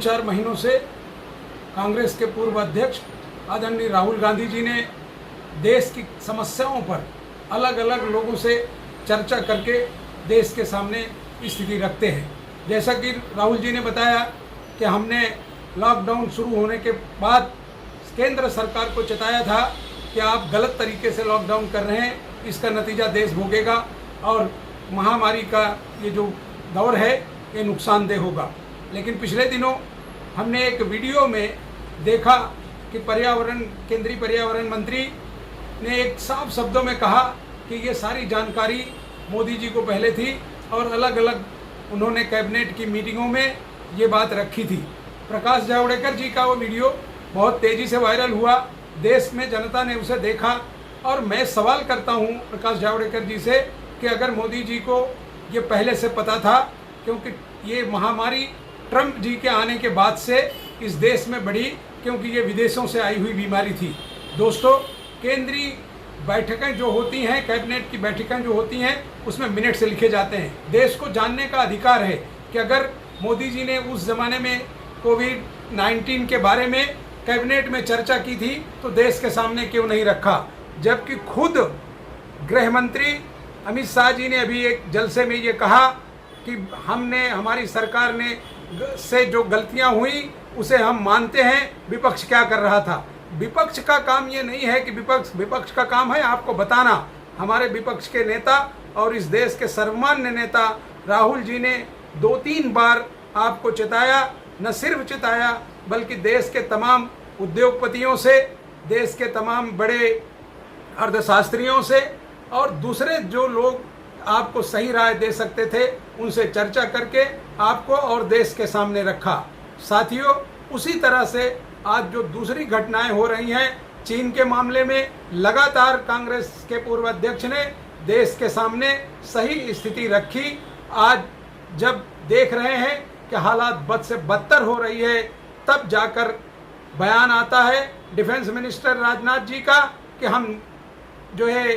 3-4 महीनों से कांग्रेस के पूर्व अध्यक्ष आदरणीय राहुल गांधी जी ने देश की समस्याओं पर अलग अलग लोगों से चर्चा करके देश के सामने स्थिति रखते हैं। जैसा कि राहुल जी ने बताया कि हमने लॉकडाउन शुरू होने के बाद केंद्र सरकार को चेताया था कि आप गलत तरीके से लॉकडाउन कर रहे हैं, इसका नतीजा देश भोगेगा और महामारी का ये जो दौर है ये नुकसानदेह होगा। लेकिन पिछले दिनों हमने एक वीडियो में देखा कि केंद्रीय पर्यावरण मंत्री ने एक साफ शब्दों में कहा कि ये सारी जानकारी मोदी जी को पहले थी और अलग अलग उन्होंने कैबिनेट की मीटिंगों में ये बात रखी थी। प्रकाश जावड़ेकर जी का वो वीडियो बहुत तेज़ी से वायरल हुआ, देश में जनता ने उसे देखा और मैं सवाल करता हूँ प्रकाश जावड़ेकर जी से कि अगर मोदी जी को ये पहले से पता था, क्योंकि ये महामारी ट्रंप जी के आने के बाद से इस देश में बढ़ी, क्योंकि ये विदेशों से आई हुई बीमारी थी। दोस्तों, केंद्रीय बैठकें जो होती हैं, कैबिनेट की बैठकें जो होती हैं, उसमें मिनट से लिखे जाते हैं। देश को जानने का अधिकार है कि अगर मोदी जी ने उस ज़माने में कोविड-19 के बारे में कैबिनेट में चर्चा की थी तो देश के सामने क्यों नहीं रखा, जबकि खुद गृह मंत्री अमित शाह जी ने अभी एक जलसे में ये कहा कि हमारी सरकार ने से जो गलतियां हुई उसे हम मानते हैं, विपक्ष क्या कर रहा था। विपक्ष का काम ये नहीं है कि विपक्ष का काम है आपको बताना। हमारे विपक्ष के नेता और इस देश के सर्वमान्य नेता राहुल जी ने 2-3 बार आपको चेताया, न सिर्फ चेताया बल्कि देश के तमाम उद्योगपतियों से, देश के तमाम बड़े अर्थशास्त्रियों से और दूसरे जो लोग आपको सही राय दे सकते थे उनसे चर्चा करके आपको और देश के सामने रखा। साथियों, उसी तरह से आज जो दूसरी घटनाएं हो रही हैं, चीन के मामले में लगातार कांग्रेस के पूर्व अध्यक्ष ने देश के सामने सही स्थिति रखी। आज जब देख रहे हैं कि हालात बद से बदतर हो रही है, तब जाकर बयान आता है डिफेंस मिनिस्टर राजनाथ जी का कि हम जो है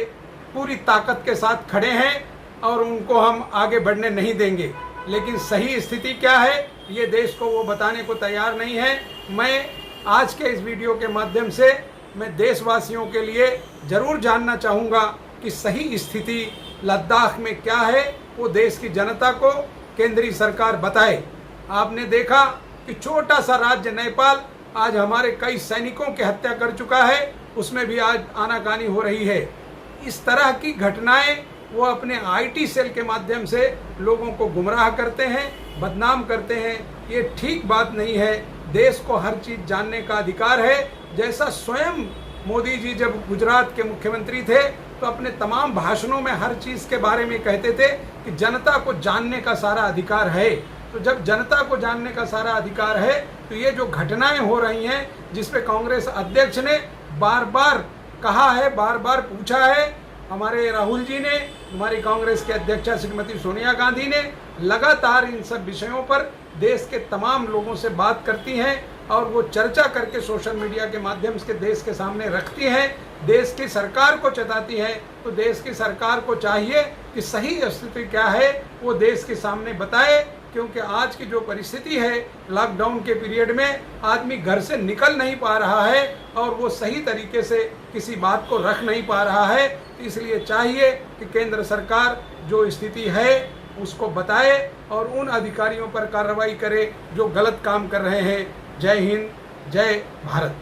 पूरी ताकत के साथ खड़े हैं और उनको हम आगे बढ़ने नहीं देंगे। लेकिन सही स्थिति क्या है ये देश को वो बताने को तैयार नहीं है। मैं आज के इस वीडियो के माध्यम से मैं देशवासियों के लिए ज़रूर जानना चाहूँगा कि सही स्थिति लद्दाख में क्या है, वो देश की जनता को केंद्रीय सरकार बताए। आपने देखा कि छोटा सा राज्य नेपाल आज हमारे कई सैनिकों की हत्या कर चुका है, उसमें भी आज आनाकानी हो रही है। इस तरह की घटनाएं वो अपने आईटी सेल के माध्यम से लोगों को गुमराह करते हैं, बदनाम करते हैं। ये ठीक बात नहीं है। देश को हर चीज़ जानने का अधिकार है। जैसा स्वयं मोदी जी जब गुजरात के मुख्यमंत्री थे तो अपने तमाम भाषणों में हर चीज़ के बारे में कहते थे कि जनता को जानने का सारा अधिकार है। तो जब जनता को जानने का सारा अधिकार है तो ये जो घटनाएं हो रही हैं, जिस पे कांग्रेस अध्यक्ष ने बार बार कहा है, बार बार पूछा है, हमारे राहुल जी ने, हमारी कांग्रेस के अध्यक्षा श्रीमती सोनिया गांधी ने लगातार इन सब विषयों पर देश के तमाम लोगों से बात करती हैं और वो चर्चा करके सोशल मीडिया के माध्यम से देश के सामने रखती हैं, देश की सरकार को चेताती हैं। तो देश की सरकार को चाहिए कि सही स्थिति क्या है वो देश के सामने बताए, क्योंकि आज की जो परिस्थिति है, लॉकडाउन के पीरियड में आदमी घर से निकल नहीं पा रहा है और वो सही तरीके से किसी बात को रख नहीं पा रहा है। इसलिए चाहिए कि केंद्र सरकार जो स्थिति है उसको बताए और उन अधिकारियों पर कार्रवाई करे जो गलत काम कर रहे हैं। जय हिंद, जय भारत।